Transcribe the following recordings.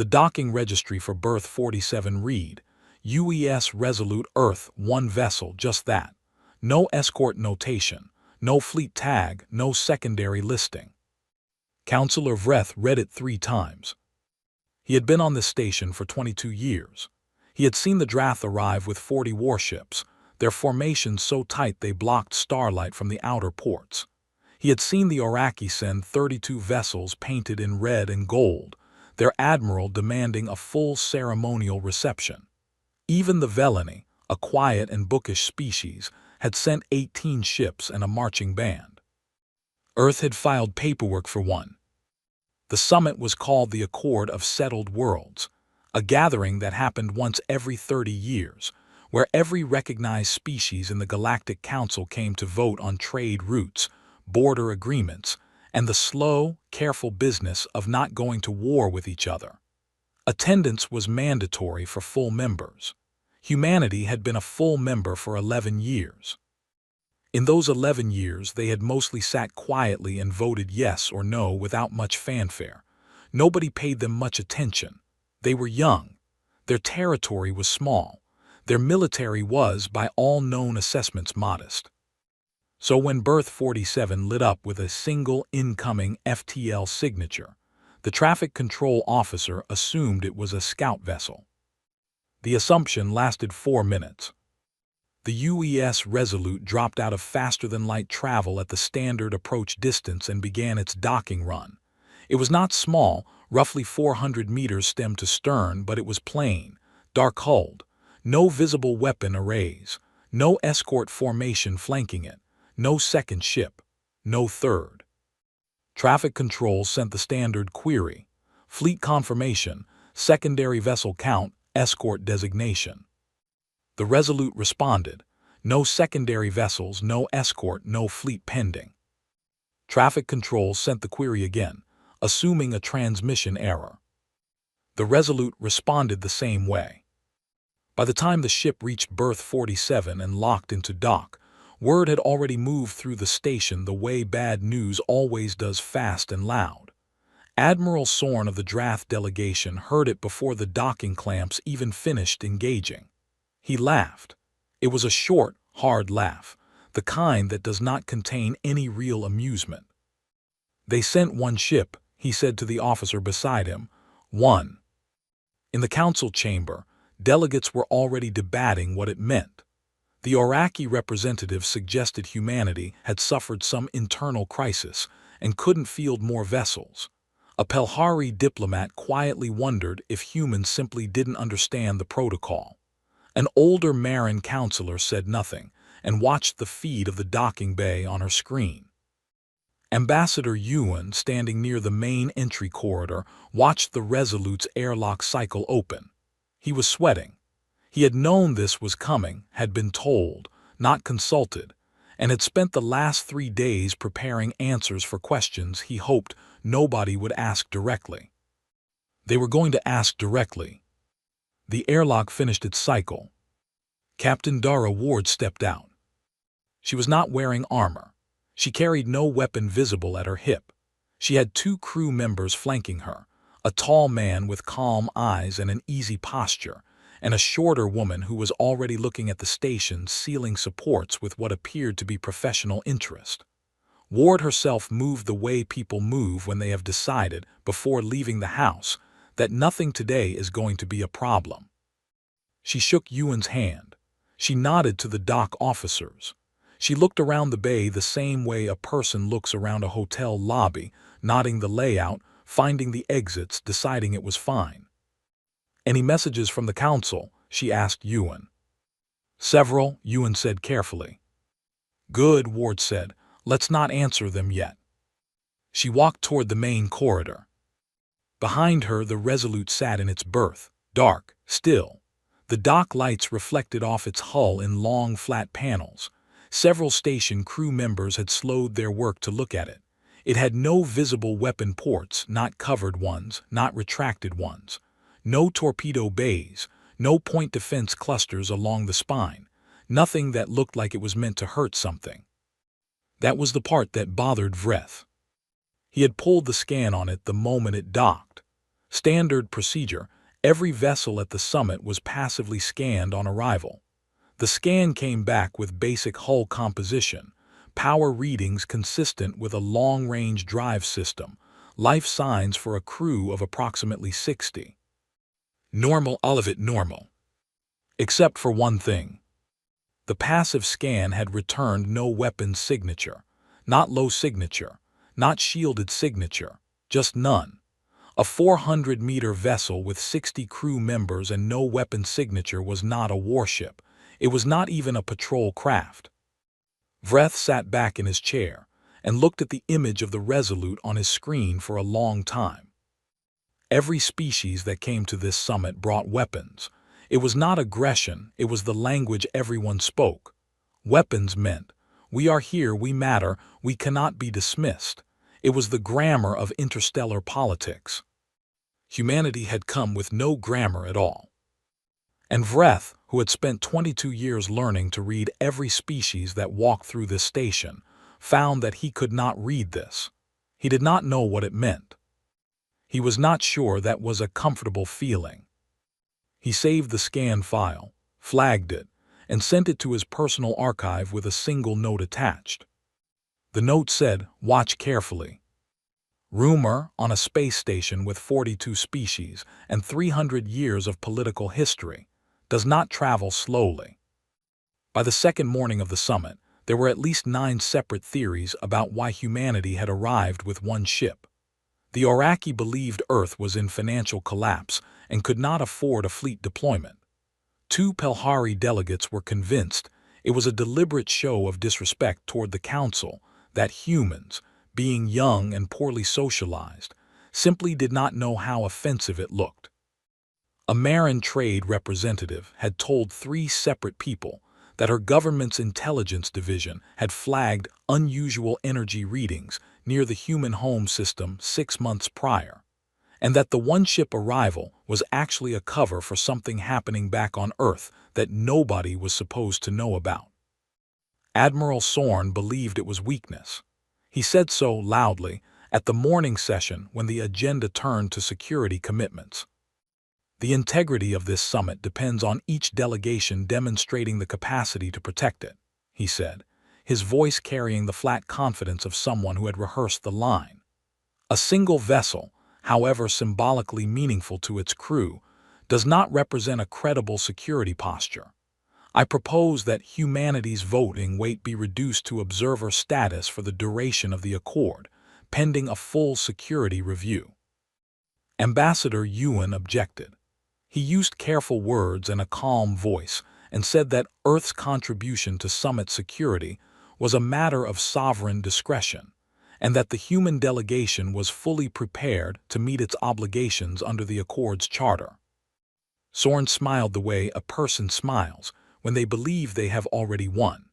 The docking registry for berth 47 read, UES Resolute Earth, one vessel, just that. No escort notation, no fleet tag, no secondary listing. Counselor Vreth read it 3 times. He had been on this station for 22 years. He had seen the Drath arrive with 40 warships, their formations so tight they blocked starlight from the outer ports. He had seen the Oraki send 32 vessels painted in red and gold, their admiral demanding a full ceremonial reception. Even the Veleni, a quiet and bookish species, had sent 18 ships and a marching band. Earth had filed paperwork for one. The summit was called the Accord of Settled Worlds, a gathering that happened once every 30 years, where every recognized species in the Galactic Council came to vote on trade routes, border agreements, and the slow, careful business of not going to war with each other. Attendance was mandatory for full members. Humanity had been a full member for 11 years. In those 11 years, they had mostly sat quietly and voted yes or no without much fanfare. Nobody paid them much attention. They were young. Their territory was small. Their military was, by all known assessments, modest. So when berth 47 lit up with a single incoming FTL signature, the traffic control officer assumed it was a scout vessel. The assumption lasted 4 minutes. The UES Resolute dropped out of faster-than-light travel at the standard approach distance and began its docking run. It was not small, roughly 400 meters stem to stern, but it was plain, dark-hulled, no visible weapon arrays, no escort formation flanking it, no second ship, no third. Traffic control sent the standard query, fleet confirmation, secondary vessel count, escort designation. The Resolute responded, no secondary vessels, no escort, no fleet pending. Traffic control sent the query again, assuming a transmission error. The Resolute responded the same way. By the time the ship reached berth 47 and locked into dock, word had already moved through the station the way bad news always does, fast and loud. Admiral Sorn of the Drath delegation heard it before the docking clamps even finished engaging. He laughed. It was a short, hard laugh, the kind that does not contain any real amusement. They sent 1 ship, he said to the officer beside him. 1. In the council chamber, delegates were already debating what it meant. The Oraki representative suggested humanity had suffered some internal crisis and couldn't field more vessels. A Pelhari diplomat quietly wondered if humans simply didn't understand the protocol. An older Marin counselor said nothing and watched the feed of the docking bay on her screen. Ambassador Yuan, standing near the main entry corridor, watched the Resolute's airlock cycle open. He was sweating. He had known this was coming, had been told, not consulted, and had spent the last 3 days preparing answers for questions he hoped nobody would ask directly. They were going to ask directly. The airlock finished its cycle. Captain Dara Ward stepped out. She was not wearing armor. She carried no weapon visible at her hip. She had 2 crew members flanking her, a tall man with calm eyes and an easy posture, and a shorter woman who was already looking at the station's ceiling supports with what appeared to be professional interest. Ward herself moved the way people move when they have decided, before leaving the house, that nothing today is going to be a problem. She shook Yuan's hand. She nodded to the dock officers. She looked around the bay the same way a person looks around a hotel lobby, nodding the layout, finding the exits, deciding it was fine. "Any messages from the council?" she asked Yuan. "Several," Yuan said carefully. "Good," Ward said. "Let's not answer them yet." She walked toward the main corridor. Behind her, the Resolute sat in its berth, dark, still. The dock lights reflected off its hull in long, flat panels. Several station crew members had slowed their work to look at it. It had no visible weapon ports, not covered ones, not retracted ones. No torpedo bays, no point defense clusters along the spine. Nothing that looked like it was meant to hurt something. That was the part that bothered Vreth. He had pulled the scan on it the moment it docked. Standard procedure: every vessel at the summit was passively scanned on arrival. The scan came back with basic hull composition, power readings consistent with a long-range drive system, life signs for a crew of approximately 60. Normal, all of it normal. Except for one thing. The passive scan had returned no weapons signature, not low signature, not shielded signature, just none. A 400-meter vessel with 60 crew members and no weapon signature was not a warship. It was not even a patrol craft. Vreth sat back in his chair and looked at the image of the Resolute on his screen for a long time. Every species that came to this summit brought weapons. It was not aggression, it was the language everyone spoke. Weapons meant, we are here, we matter, we cannot be dismissed. It was the grammar of interstellar politics. Humanity had come with no grammar at all. And Vreth, who had spent 22 years learning to read every species that walked through this station, found that he could not read this. He did not know what it meant. He was not sure that was a comfortable feeling. He saved the scan file, flagged it, and sent it to his personal archive with a single note attached. The note said, "Watch carefully. Rumor on a space station with 42 species and 300 years of political history does not travel slowly." By the second morning of the summit, there were at least 9 separate theories about why humanity had arrived with one ship. The Oraki believed Earth was in financial collapse and could not afford a fleet deployment. 2 Pelhari delegates were convinced it was a deliberate show of disrespect toward the Council that humans, being young and poorly socialized, simply did not know how offensive it looked. A Marin trade representative had told 3 separate people that her government's intelligence division had flagged unusual energy readings near the human home system 6 months prior, and that the one-ship arrival was actually a cover for something happening back on Earth that nobody was supposed to know about. Admiral Sorn believed it was weakness. He said so loudly at the morning session when the agenda turned to security commitments. The integrity of this summit depends on each delegation demonstrating the capacity to protect it, he said, his voice carrying the flat confidence of someone who had rehearsed the line. A single vessel, however symbolically meaningful to its crew, does not represent a credible security posture. I propose that humanity's voting weight be reduced to observer status for the duration of the accord, pending a full security review. Ambassador Yuan objected. He used careful words and a calm voice and said that Earth's contribution to summit security was a matter of sovereign discretion, and that the human delegation was fully prepared to meet its obligations under the Accord's charter. Sorn smiled the way a person smiles when they believe they have already won.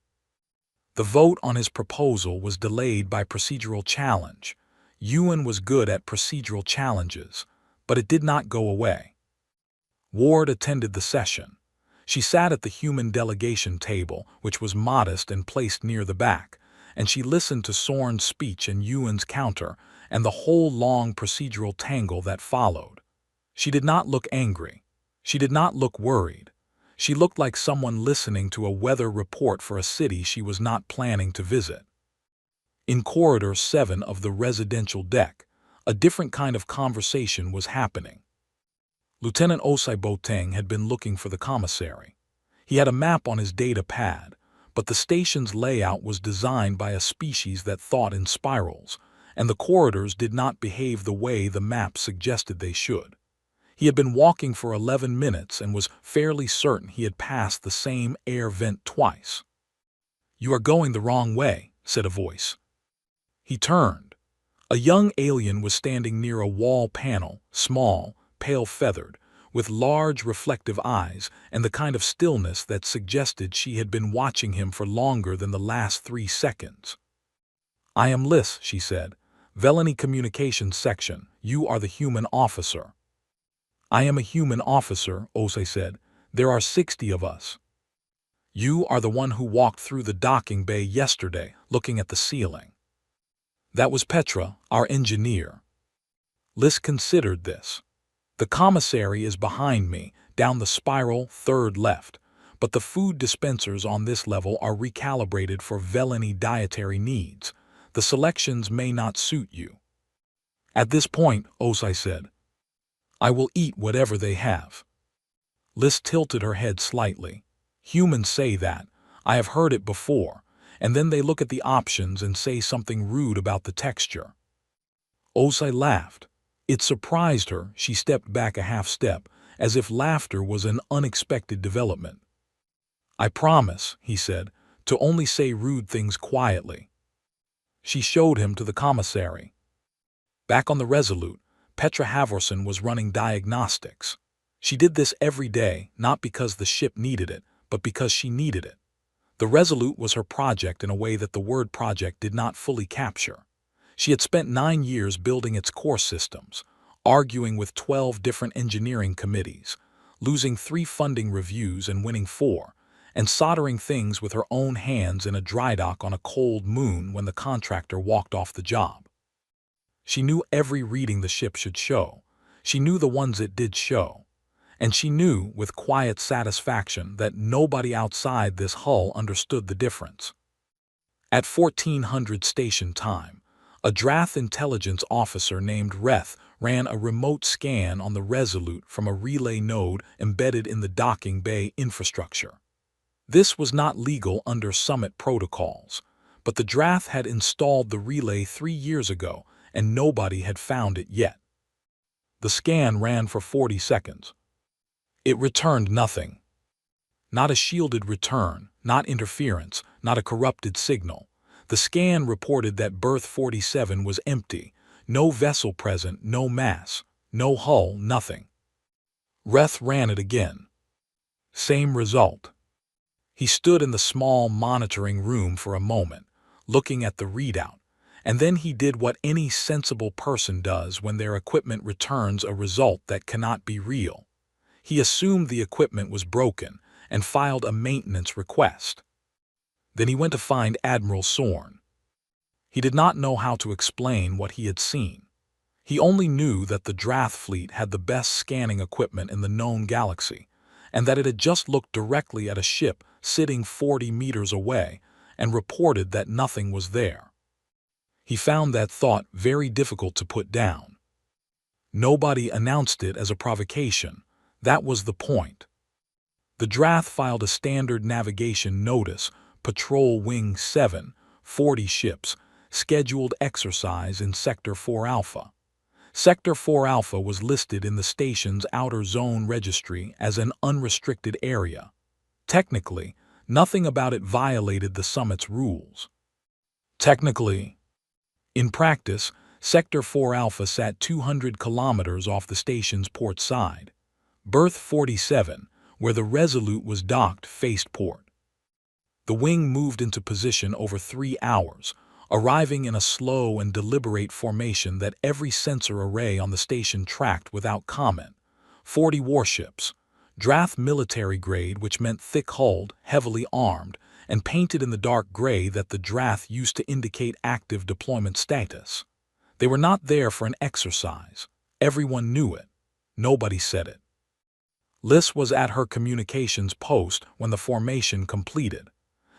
The vote on his proposal was delayed by procedural challenge. Yuan was good at procedural challenges, but it did not go away. Ward attended the session. She sat at the human delegation table, which was modest and placed near the back, and she listened to Sorn's speech and Yuan's counter and the whole long procedural tangle that followed. She did not look angry. She did not look worried. She looked like someone listening to a weather report for a city she was not planning to visit. In Corridor 7 of the residential deck, a different kind of conversation was happening. Lieutenant Osai Boteng had been looking for the commissary. He had a map on his data pad, but the station's layout was designed by a species that thought in spirals, and the corridors did not behave the way the map suggested they should. He had been walking for 11 minutes and was fairly certain he had passed the same air vent twice. "You are going the wrong way," said a voice. He turned. A young alien was standing near a wall panel, small, pale-feathered, with large reflective eyes and the kind of stillness that suggested she had been watching him for longer than the last 3 seconds. "I am Liss," she said. "Velani Communications Section. You are the human officer." "I am a human officer," Osei said. "There are 60 of us." "You are the one who walked through the docking bay yesterday, looking at the ceiling." "That was Petra, our engineer." Liss considered this. The commissary is behind me, down the spiral, third left, but the food dispensers on this level are recalibrated for Veleni dietary needs. The selections may not suit you. At this point, Osai said, I will eat whatever they have. Liz tilted her head slightly. Humans say that. I have heard it before, and then they look at the options and say something rude about the texture. Osai laughed. It surprised her. She stepped back a half step, as if laughter was an unexpected development. I promise, he said, to only say rude things quietly. She showed him to the commissary. Back on the Resolute, Petra Halvorsen was running diagnostics. She did this every day, not because the ship needed it, but because she needed it. The Resolute was her project in a way that the word project did not fully capture. She had spent 9 years building its core systems, arguing with 12 different engineering committees, losing 3 funding reviews and winning 4, and soldering things with her own hands in a dry dock on a cold moon when the contractor walked off the job. She knew every reading the ship should show. She knew the ones it did show. And she knew, with quiet satisfaction, that nobody outside this hull understood the difference. At 1400 station time, a Drath intelligence officer named Reth ran a remote scan on the Resolute from a relay node embedded in the docking bay infrastructure. This was not legal under Summit protocols, but the Drath had installed the relay 3 years ago and nobody had found it yet. The scan ran for 40 seconds. It returned nothing. Not a shielded return, not interference, not a corrupted signal. The scan reported that berth 47 was empty, no vessel present, no mass, no hull, nothing. Reth ran it again. Same result. He stood in the small monitoring room for a moment, looking at the readout, and then he did what any sensible person does when their equipment returns a result that cannot be real. He assumed the equipment was broken and filed a maintenance request. Then he went to find Admiral Sorn. He did not know how to explain what he had seen. He only knew that the Drath fleet had the best scanning equipment in the known galaxy, and that it had just looked directly at a ship sitting 40 meters away and reported that nothing was there. He found that thought very difficult to put down. Nobody announced it as a provocation. That was the point. The Drath filed a standard navigation notice, Patrol Wing 7, 40 ships, scheduled exercise in Sector 4 Alpha. Sector 4 Alpha was listed in the station's outer zone registry as an unrestricted area. Technically, nothing about it violated the summit's rules. Technically. In practice, Sector 4 Alpha sat 200 kilometers off the station's port side. Berth 47, where the Resolute was docked, faced port. The wing moved into position over 3 hours, arriving in a slow and deliberate formation that every sensor array on the station tracked without comment. 40 warships, Drath military grade, which meant thick-hulled, heavily armed, and painted in the dark gray that the Drath used to indicate active deployment status. They were not there for an exercise. Everyone knew it. Nobody said it. Liz was at her communications post when the formation completed.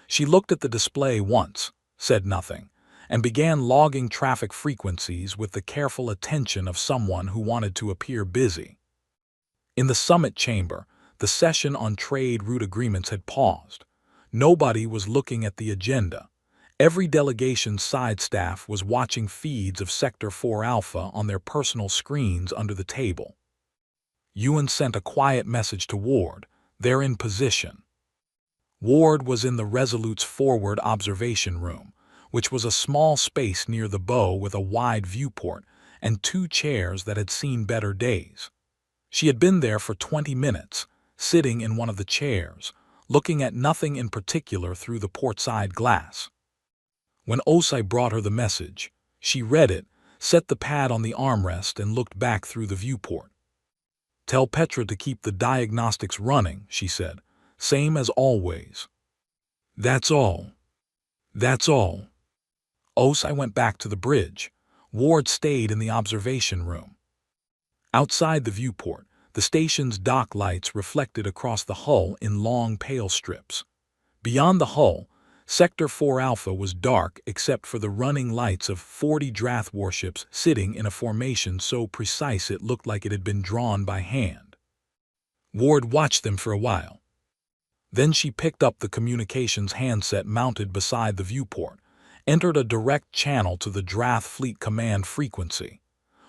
She looked at the display once, said nothing, and began logging traffic frequencies with the careful attention of someone who wanted to appear busy. In the summit chamber, the session on trade route agreements had paused. Nobody was looking at the agenda. Every delegation's side staff was watching feeds of Sector 4 Alpha on their personal screens under the table. Ewan sent a quiet message to Ward. They're in position. Ward was in the Resolute's forward observation room, which was a small space near the bow with a wide viewport and 2 chairs that had seen better days. She had been there for 20 minutes, sitting in one of the chairs, looking at nothing in particular through the portside glass. When Osai brought her the message, she read it, set the pad on the armrest, and looked back through the viewport. Tell Petra to keep the diagnostics running, she said. Same as always. That's all. That's all. Osai went back to the bridge. Ward stayed in the observation room. Outside the viewport, the station's dock lights reflected across the hull in long pale strips. Beyond the hull, Sector 4 Alpha was dark except for the running lights of 40 Drath warships sitting in a formation so precise it looked like it had been drawn by hand. Ward watched them for a while. Then she picked up the communications handset mounted beside the viewport, entered a direct channel to the Drath Fleet Command frequency,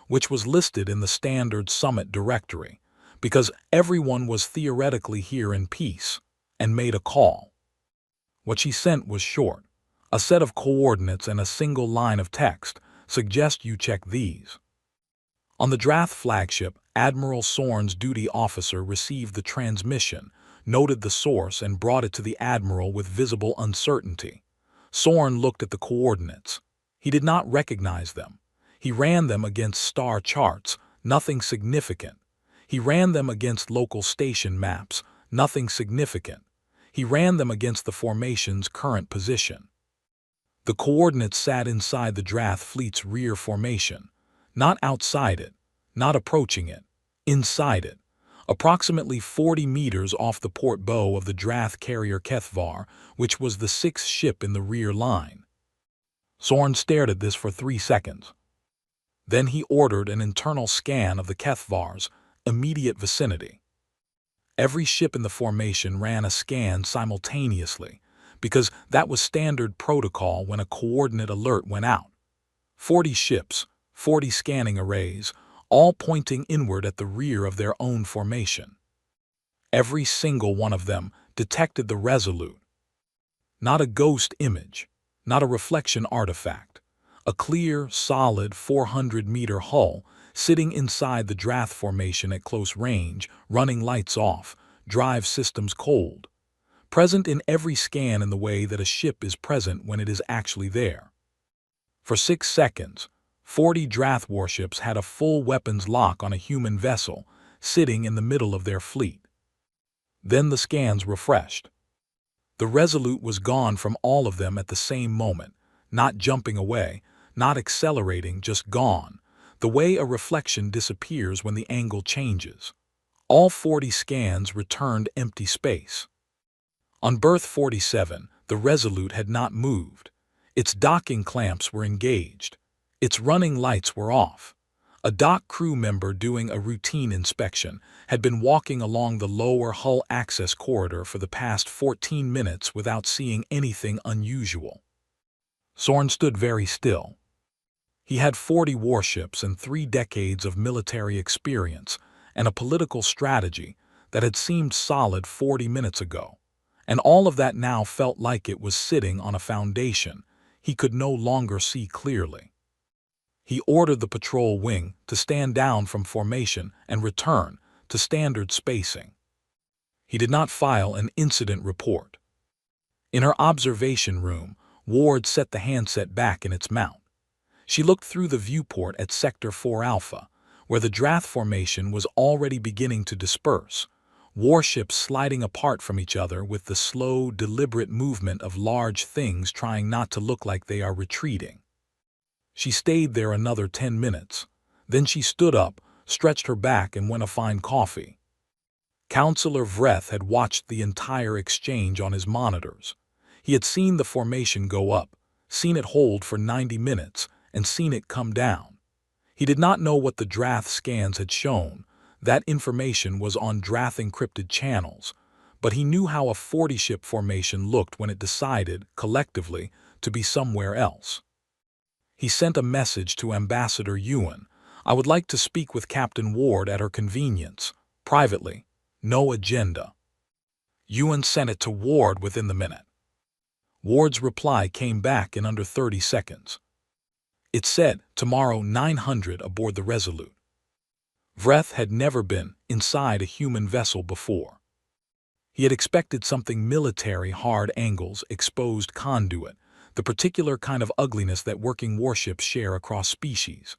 which was listed in the standard Summit directory, because everyone was theoretically here in peace, and made a call. What she sent was short, a set of coordinates and a single line of text. Suggest you check these. On the Drath flagship, Admiral Sorn's duty officer received the transmission, noted the source, and brought it to the Admiral with visible uncertainty. Sorn looked at the coordinates. He did not recognize them. He ran them against star charts, nothing significant. He ran them against local station maps, nothing significant. He ran them against the formation's current position. The coordinates sat inside the Drath fleet's rear formation, not outside it, not approaching it, inside it, approximately 40 meters off the port bow of the Drath carrier Kethvar, which was the sixth ship in the rear line. Sorn stared at this for 3 seconds. Then he ordered an internal scan of the Kethvar's immediate vicinity. Every ship in the formation ran a scan simultaneously, because that was standard protocol when a coordinate alert went out. 40 ships, 40 scanning arrays, all pointing inward at the rear of their own formation. Every single one of them detected the Resolute. Not a ghost image, not a reflection artifact. A clear, solid 400-meter hull sitting inside the Drath formation at close range, running lights off, drive systems cold. Present in every scan in the way that a ship is present when it is actually there. For 6 seconds, 40 Drath warships had a full weapons lock on a human vessel sitting in the middle of their fleet. Then the scans refreshed. The Resolute was gone from all of them at the same moment, not jumping away, not accelerating, just gone, the way a reflection disappears when the angle changes. All 40 scans returned empty space. On berth 47, the Resolute had not moved. Its docking clamps were engaged. Its running lights were off. A dock crew member doing a routine inspection had been walking along the lower hull access corridor for the past 14 minutes without seeing anything unusual. Sorn stood very still. He had 40 warships and 3 decades of military experience and a political strategy that had seemed solid 40 minutes ago, and all of that now felt like it was sitting on a foundation he could no longer see clearly. He ordered the patrol wing to stand down from formation and return to standard spacing. He did not file an incident report. In her observation room, Ward set the handset back in its mount. She looked through the viewport at Sector 4 Alpha, where the Drath formation was already beginning to disperse, warships sliding apart from each other with the slow, deliberate movement of large things trying not to look like they are retreating. She stayed there another 10 minutes. Then she stood up, stretched her back, and went to find coffee. Counselor Vreth had watched the entire exchange on his monitors. He had seen the formation go up, seen it hold for 90 minutes, and seen it come down. He did not know what the Drath scans had shown. That information was on Drath encrypted channels, but he knew how a 40-ship formation looked when it decided, collectively, to be somewhere else. He sent a message to Ambassador Ewan. I would like to speak with Captain Ward at her convenience, privately. No agenda. Ewan sent it to Ward within the minute. Ward's reply came back in under 30 seconds. It said, tomorrow 900 aboard the Resolute. Vreth had never been inside a human vessel before. He had expected something military, hard angles, exposed conduit, the particular kind of ugliness that working warships share across species.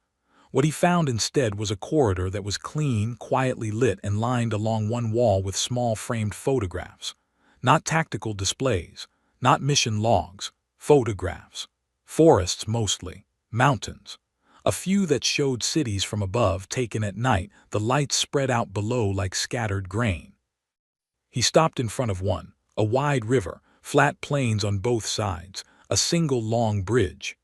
What he found instead was a corridor that was clean, quietly lit, and lined along one wall with small framed photographs. Not tactical displays, not mission logs, photographs. Forests mostly, mountains. A few that showed cities from above taken at night, the lights spread out below like scattered grain. He stopped in front of one, a wide river, flat plains on both sides, a single long bridge.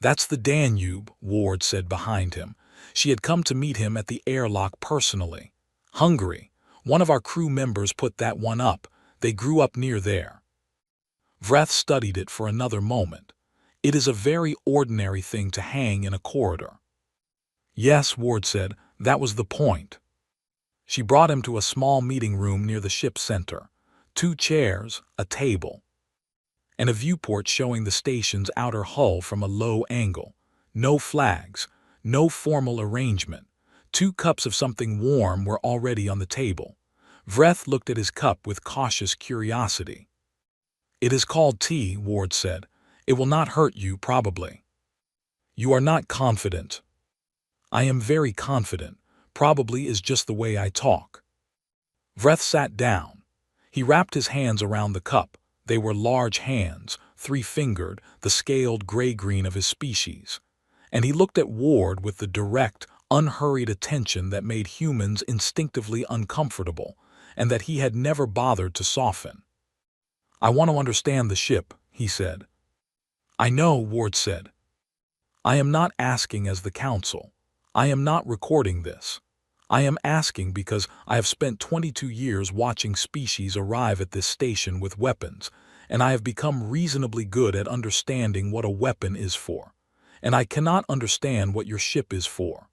"That's the Danube," Ward said behind him. She had come to meet him at the airlock personally. "Hungary. One of our crew members put that one up. They grew up near there." Vreth studied it for another moment. "It is a very ordinary thing to hang in a corridor." "Yes," Ward said, "that was the point." She brought him to a small meeting room near the ship's center. 2 chairs, a table, and a viewport showing the station's outer hull from a low angle. No flags, no formal arrangement. 2 cups of something warm were already on the table. Vreth looked at his cup with cautious curiosity. "It is called tea," Ward said. "It will not hurt you, probably." "You are not confident." "I am very confident. Probably is just the way I talk." Vreth sat down. He wrapped his hands around the cup. They were large hands, 3-fingered, the scaled gray-green of his species. And he looked at Ward with the direct, unhurried attention that made humans instinctively uncomfortable, and that he had never bothered to soften. "I want to understand the ship," he said. "I know," Ward said. "I am not asking as the council. I am not recording this. I am asking because I have spent 22 years watching species arrive at this station with weapons, and I have become reasonably good at understanding what a weapon is for. And I cannot understand what your ship is for."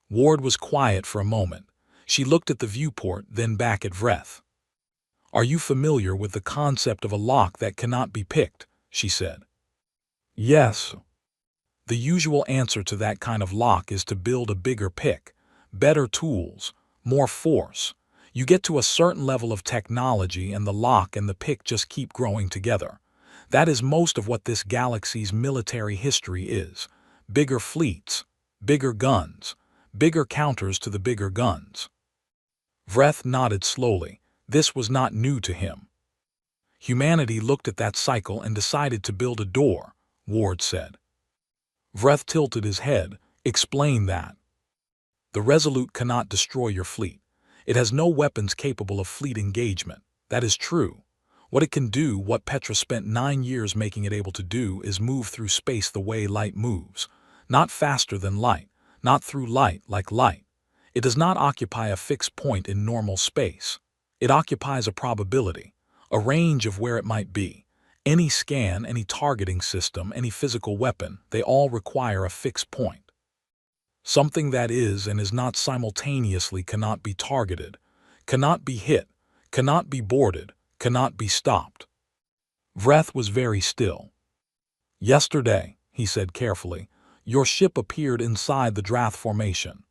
Ward was quiet for a moment. She looked at the viewport, then back at Vreth. "Are you familiar with the concept of a lock that cannot be picked?" she said. "Yes." "The usual answer to that kind of lock is to build a bigger pick. Better tools, more force. You get to a certain level of technology and the lock and the pick just keep growing together. That is most of what this galaxy's military history is. Bigger fleets, bigger guns, bigger counters to the bigger guns." Vreth nodded slowly. This was not new to him. "Humanity looked at that cycle and decided to build a door," Ward said. Vreth tilted his head. "Explain that." "The Resolute cannot destroy your fleet. It has no weapons capable of fleet engagement. That is true. What it can do, what Petra spent 9 years making it able to do, is move through space the way light moves. Not faster than light, not through light like light. It does not occupy a fixed point in normal space. It occupies a probability, a range of where it might be. Any scan, any targeting system, any physical weapon, they all require a fixed point. Something that is and is not simultaneously cannot be targeted, cannot be hit, cannot be boarded, cannot be stopped." Vreth was very still. "Yesterday," he said carefully, "your ship appeared inside the Drath formation."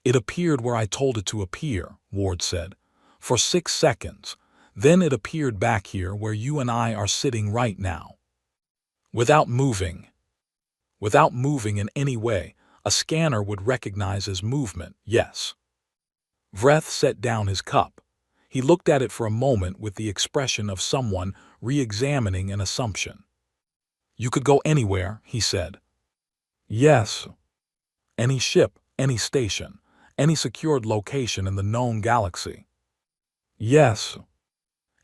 "It appeared where I told it to appear," Ward said, "for 6 seconds. Then it appeared back here where you and I are sitting right now. Without moving. Without moving in any way. A scanner would recognize as movement, yes." Vreth set down his cup. He looked at it for a moment with the expression of someone re-examining an assumption. "You could go anywhere," he said. "Yes." "Any ship, any station, any secured location in the known galaxy." "Yes."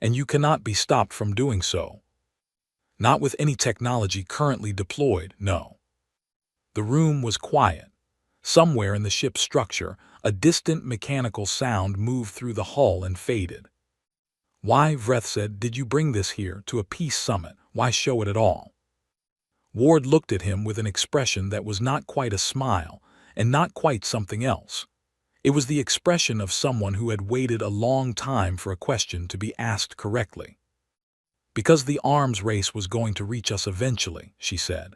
"And you cannot be stopped from doing so." "Not with any technology currently deployed, no." The room was quiet. Somewhere in the ship's structure, a distant mechanical sound moved through the hull and faded. "Why," Vreth said, "did you bring this here to a peace summit? Why show it at all?" Ward looked at him with an expression that was not quite a smile, and not quite something else. It was the expression of someone who had waited a long time for a question to be asked correctly. "Because the arms race was going to reach us eventually," she said.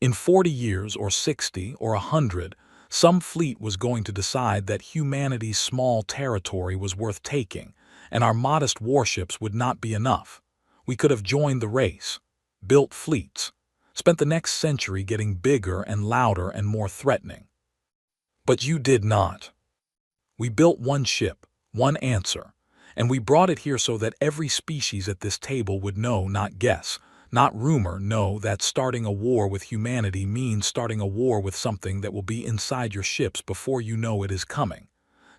"In 40 years or 60 or 100, some fleet was going to decide that humanity's small territory was worth taking, and our modest warships would not be enough. We could have joined the race, built fleets, spent the next century getting bigger and louder and more threatening. But you did not. We built one ship, one answer, and we brought it here so that every species at this table would know, not guess, Not rumor, know that starting a war with humanity means starting a war with something that will be inside your ships before you know it is coming.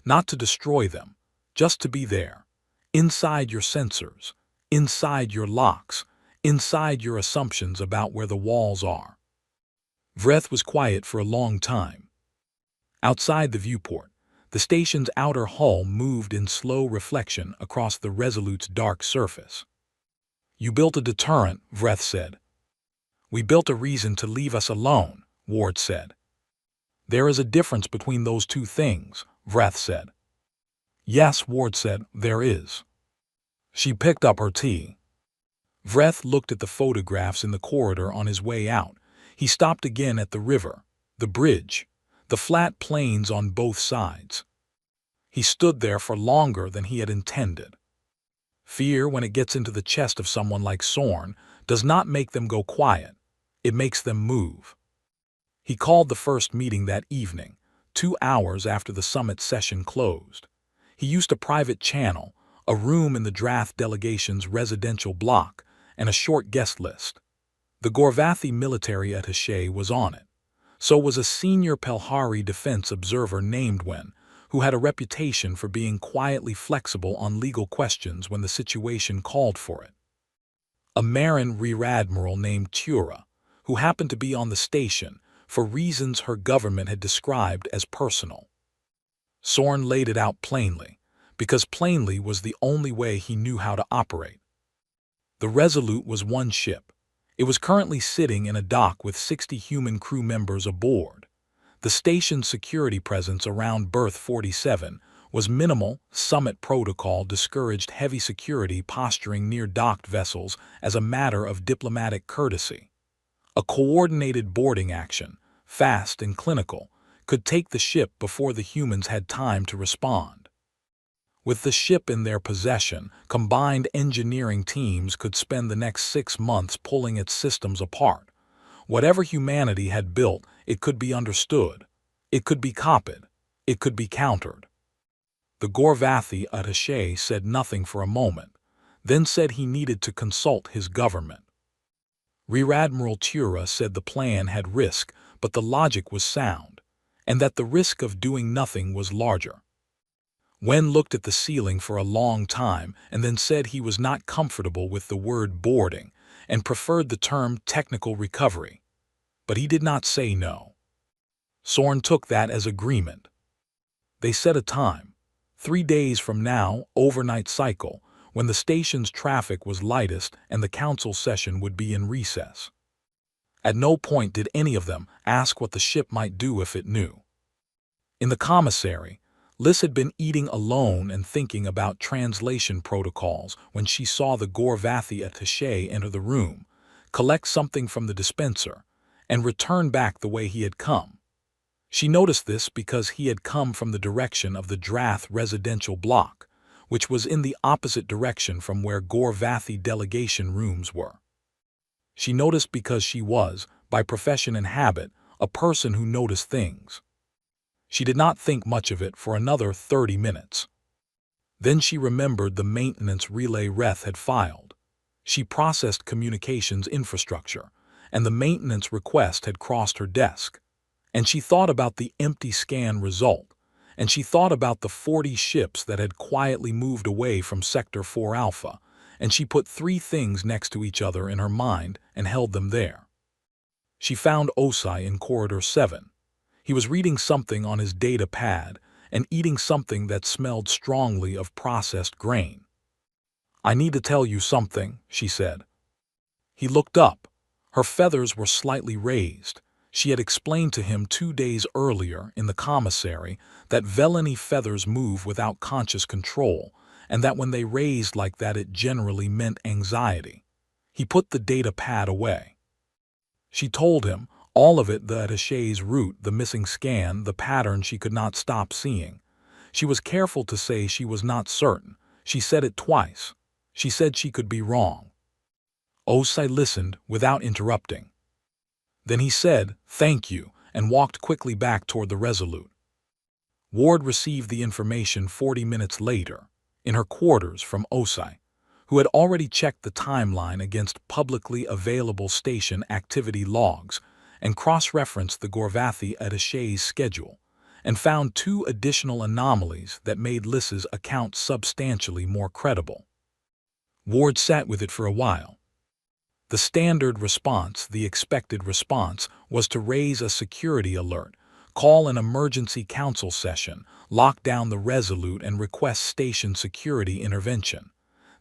Not to destroy them, just to be there. Inside your sensors, inside your locks, inside your assumptions about where the walls are. Vreth was quiet for a long time. Outside the viewport, the station's outer hull moved in slow reflection across the Resolute's dark surface. "You built a deterrent," Vreth said. "We built a reason to leave us alone," Ward said. "There is a difference between those two things," Vreth said. "Yes," Ward said, "there is." She picked up her tea. Vreth looked at the photographs in the corridor on his way out. He stopped again at the river, the bridge, the flat plains on both sides. He stood there for longer than he had intended. Fear, when it gets into the chest of someone like Sorn, does not make them go quiet. It makes them move. He called the first meeting that evening, 2 hours after the summit session closed. He used a private channel, a room in the Drath delegation's residential block, and a short guest list. The Gorvathi military attaché was on it. So was a senior Pelhari defense observer named Wen, who had a reputation for being quietly flexible on legal questions when the situation called for it. A Marin Rear Admiral named Tura, who happened to be on the station for reasons her government had described as personal. Sorn laid it out plainly, because plainly was the only way he knew how to operate. The Resolute was one ship. It was currently sitting in a dock with 60 human crew members aboard. The station's security presence around berth 47 was minimal. Summit protocol discouraged heavy security posturing near docked vessels as a matter of diplomatic courtesy. A coordinated boarding action, fast and clinical, could take the ship before the humans had time to respond. With the ship in their possession, combined engineering teams could spend the next 6 months pulling its systems apart. Whatever humanity had built, it could be understood. It could be copied. It could be countered. The Gorvathi attaché said nothing for a moment, then said he needed to consult his government. Rear Admiral Tura said the plan had risk, but the logic was sound, and that the risk of doing nothing was larger. Wen looked at the ceiling for a long time and then said he was not comfortable with the word boarding and preferred the term technical recovery. But he did not say no. Sorn took that as agreement. They set a time, 3 days from now, overnight cycle, when the station's traffic was lightest and the council session would be in recess. At no point did any of them ask what the ship might do if it knew. In the commissary, Liz had been eating alone and thinking about translation protocols when she saw the Gorvathi attaché enter the room, collect something from the dispenser, and return back the way he had come. She noticed this because he had come from the direction of the Drath residential block, which was in the opposite direction from where Gorvathi delegation rooms were. She noticed because she was, by profession and habit, a person who noticed things. She did not think much of it for another 30 minutes. Then she remembered the maintenance relay Reth had filed. She processed communications infrastructure, and the maintenance request had crossed her desk. And she thought about the empty scan result, and she thought about the 40 ships that had quietly moved away from Sector 4 Alpha, and she put 3 things next to each other in her mind and held them there. She found Osai in Corridor 7. He was reading something on his data pad and eating something that smelled strongly of processed grain. "I need to tell you something," she said. He looked up. Her feathers were slightly raised. She had explained to him 2 days earlier in the commissary that Veleni feathers move without conscious control, and that when they raised like that it generally meant anxiety. He put the data pad away. She told him, all of it, the attaché's route, the missing scan, the pattern she could not stop seeing. She was careful to say she was not certain. She said it twice. She said she could be wrong. Osai listened without interrupting. Then he said, "Thank you," and walked quickly back toward the Resolute. Ward received the information 40 minutes later, in her quarters from Osai, who had already checked the timeline against publicly available station activity logs and cross-referenced the Gorvathi attaché's schedule, and found 2 additional anomalies that made Liss's account substantially more credible. Ward sat with it for a while. The standard response, the expected response, was to raise a security alert, call an emergency council session, lock down the Resolute, and request station security intervention.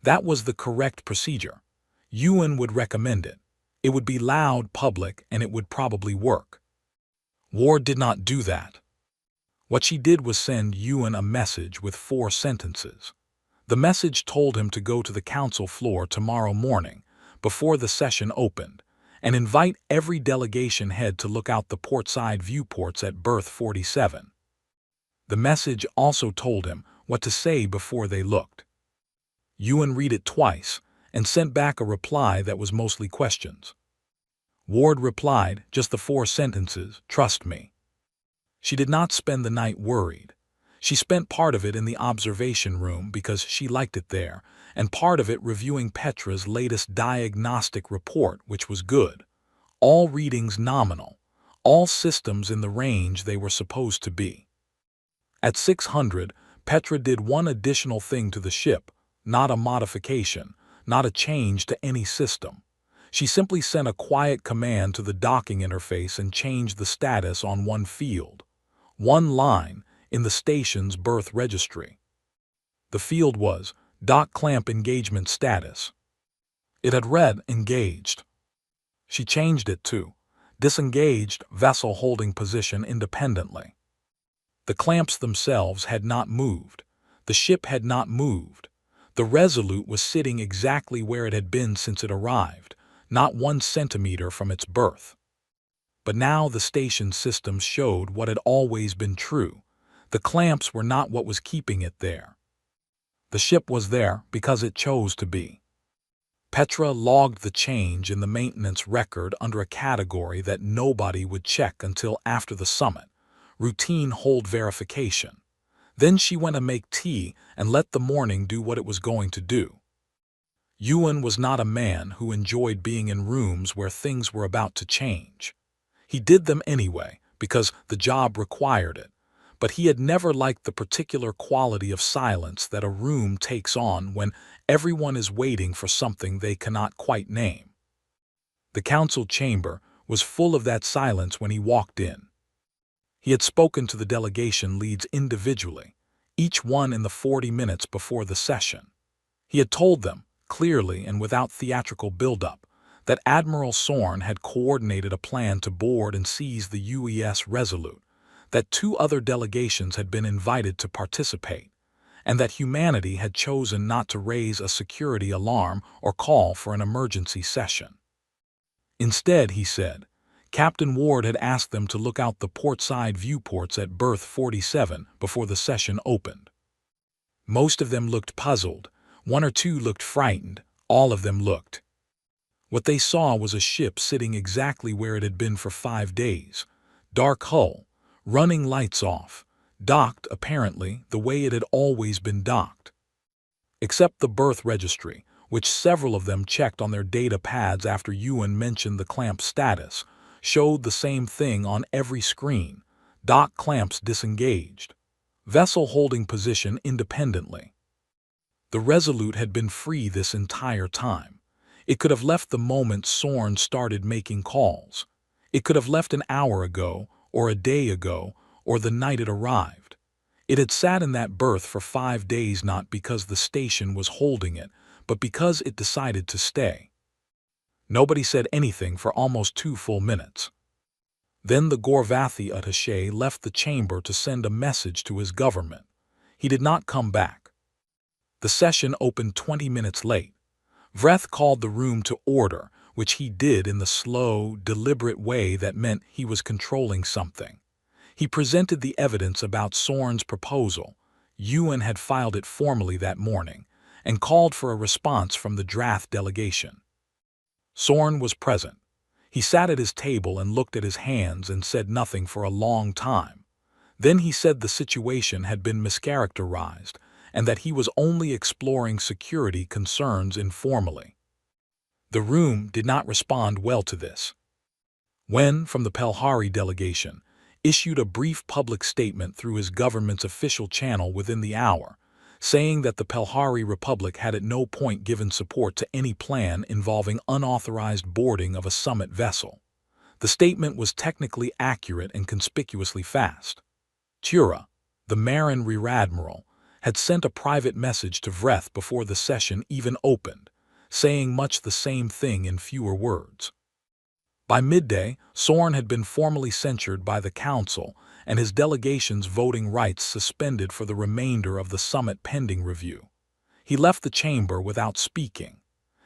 That was the correct procedure. Ewan would recommend it. It would be loud, public, and it would probably work. Ward did not do that. What she did was send Ewan a message with 4 sentences. The message told him to go to the council floor tomorrow morning, before the session opened, and invite every delegation head to look out the portside viewports at berth 47. The message also told him what to say before they looked. Ewan read it twice and sent back a reply that was mostly questions. Ward replied just the 4 sentences, "Trust me." She did not spend the night worried. She spent part of it in the observation room because she liked it there, and part of it reviewing Petra's latest diagnostic report, which was good. All readings nominal, all systems in the range they were supposed to be. At 600, Petra did one additional thing to the ship, not a modification, not a change to any system. She simply sent a quiet command to the docking interface and changed the status on one field. One line in the station's berth registry. The field was dock clamp engagement status. It had read engaged. She changed it to disengaged vessel holding position independently. The clamps themselves had not moved. The ship had not moved. The Resolute was sitting exactly where it had been since it arrived, not 1 centimeter from its berth. But now the station systems showed what had always been true. The clamps were not what was keeping it there. The ship was there because it chose to be. Petra logged the change in the maintenance record under a category that nobody would check until after the summit, routine hold verification. Then she went to make tea and let the morning do what it was going to do. Ewan was not a man who enjoyed being in rooms where things were about to change. He did them anyway because the job required it, but he had never liked the particular quality of silence that a room takes on when everyone is waiting for something they cannot quite name. The council chamber was full of that silence when he walked in. He had spoken to the delegation leads individually, each one in the 40 minutes before the session. He had told them, clearly and without theatrical buildup, that Admiral Sorn had coordinated a plan to board and seize the UES Resolute, that 2 other delegations had been invited to participate, and that humanity had chosen not to raise a security alarm or call for an emergency session. Instead, he said, Captain Ward had asked them to look out the portside viewports at berth 47 before the session opened. Most of them looked puzzled, 1 or 2 looked frightened, all of them looked. What they saw was a ship sitting exactly where it had been for 5 days, dark hull, running lights off, docked, apparently, the way it had always been docked. Except the berth registry, which several of them checked on their data pads after Ewan mentioned the clamp status, showed the same thing on every screen, dock clamps disengaged, vessel holding position independently. The Resolute had been free this entire time. It could have left the moment Sorn started making calls. It could have left an hour ago, or a day ago, or the night it arrived. It had sat in that berth for 5 days not because the station was holding it, but because it decided to stay. Nobody said anything for almost 2 full minutes. Then the Gorvathi attaché left the chamber to send a message to his government. He did not come back. The session opened 20 minutes late. Vreth called the room to order, which he did in the slow, deliberate way that meant he was controlling something. He presented the evidence about Sorn's proposal. Ewan had filed it formally that morning, and called for a response from the Drath delegation. Sorn was present. He sat at his table and looked at his hands and said nothing for a long time. Then he said the situation had been mischaracterized, and that he was only exploring security concerns informally. The room did not respond well to this. When, from the Pelhari delegation, issued a brief public statement through his government's official channel within the hour, saying that the Pelhari Republic had at no point given support to any plan involving unauthorized boarding of a summit vessel. The statement was technically accurate and conspicuously fast. Tura, the Marin Rear Admiral, had sent a private message to Vreth before the session even opened, saying much the same thing in fewer words. By midday, Soren had been formally censured by the Council and his delegation's voting rights suspended for the remainder of the summit pending review. He left the chamber without speaking.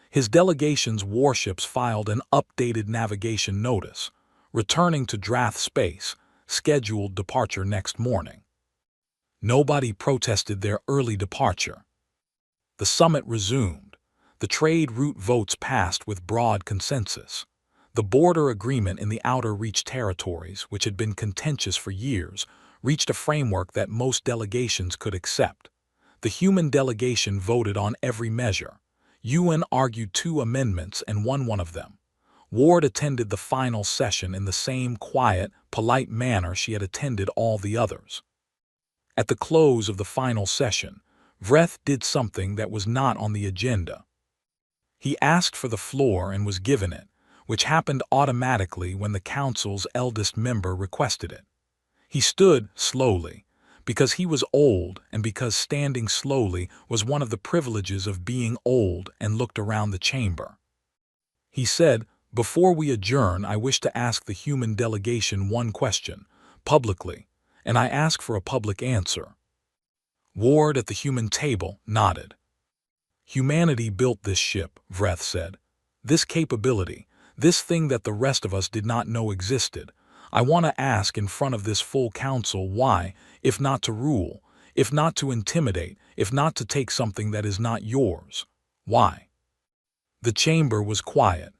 His delegation's warships filed an updated navigation notice, returning to Drath space, scheduled departure next morning. Nobody protested their early departure. The summit resumed. The trade route votes passed with broad consensus. The border agreement in the Outer Reach territories, which had been contentious for years, reached a framework that most delegations could accept. The human delegation voted on every measure. UN argued 2 amendments and won one of them. Ward attended the final session in the same quiet, polite manner she had attended all the others. At the close of the final session, Vreth did something that was not on the agenda. He asked for the floor and was given it, which happened automatically when the Council's eldest member requested it. He stood slowly, because he was old and because standing slowly was one of the privileges of being old, and looked around the chamber. He said, "Before we adjourn, I wish to ask the human delegation one question, publicly, and I ask for a public answer." Ward at the human table nodded. "Humanity built this ship," Vreth said. "This capability, this thing that the rest of us did not know existed. I want to ask in front of this full council why, if not to rule, if not to intimidate, if not to take something that is not yours, why?" The chamber was quiet.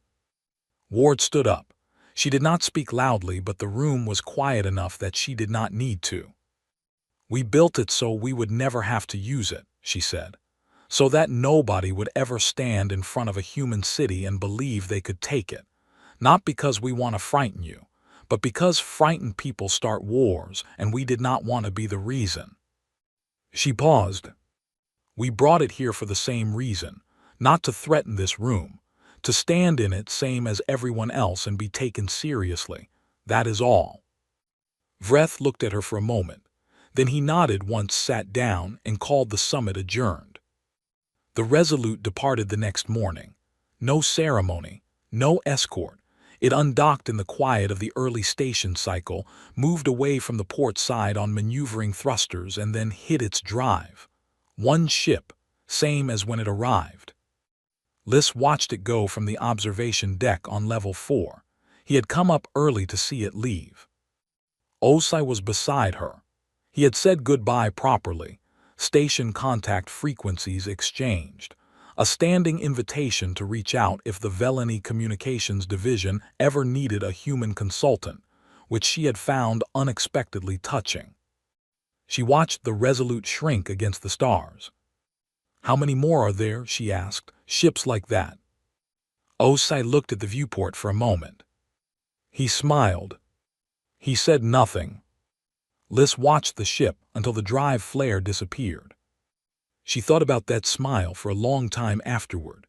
Ward stood up. She did not speak loudly, but the room was quiet enough that she did not need to. "We built it so we would never have to use it," she said. "So that nobody would ever stand in front of a human city and believe they could take it. Not because we want to frighten you, but because frightened people start wars, and we did not want to be the reason." She paused. "We brought it here for the same reason, not to threaten this room, to stand in it same as everyone else and be taken seriously. That is all." Vreth looked at her for a moment. Then he nodded once, sat down, and called the summit adjourned. The Resolute departed the next morning. No ceremony, no escort. It undocked in the quiet of the early station cycle, moved away from the port side on maneuvering thrusters, and then hit its drive. One ship, same as when it arrived. Liss watched it go from the observation deck on level 4. He had come up early to see it leave. Osai was beside her. He had said goodbye properly. Station contact frequencies exchanged. A standing invitation to reach out if the Veleni Communications Division ever needed a human consultant, which she had found unexpectedly touching. She watched the Resolute shrink against the stars. "How many more are there?" she asked. "Ships like that?" Osai looked at the viewport for a moment. He smiled. He said nothing. Liss watched the ship until the drive flare disappeared. She thought about that smile for a long time afterward.